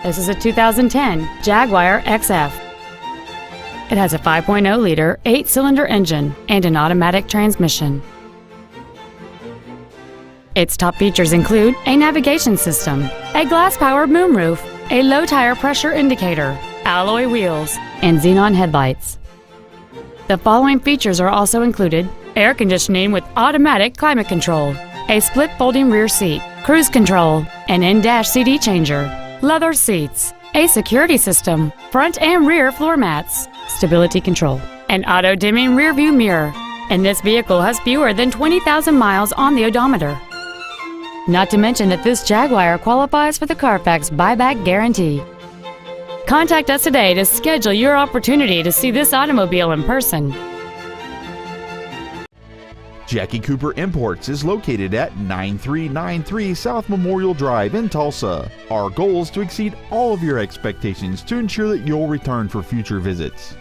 This is a 2010 Jaguar XF. It has a 5.0-liter 8-cylinder engine and an automatic transmission. Its top features include a navigation system, a glass-powered moonroof, a low tire pressure indicator, alloy wheels, and xenon headlights. The following features are also included: air conditioning with automatic climate control, a split folding rear seat, cruise control, an in-dash CD changer, leather seats, a security system, front and rear floor mats, stability control, an auto-dimming rear-view mirror, and this vehicle has fewer than 20,000 miles on the odometer. Not to mention that this Jaguar qualifies for the Carfax buyback guarantee. Contact us today to schedule your opportunity to see this automobile in person. Jackie Cooper Imports is located at 9393 South Memorial Drive in Tulsa. Our goal is to exceed all of your expectations to ensure that you'll return for future visits.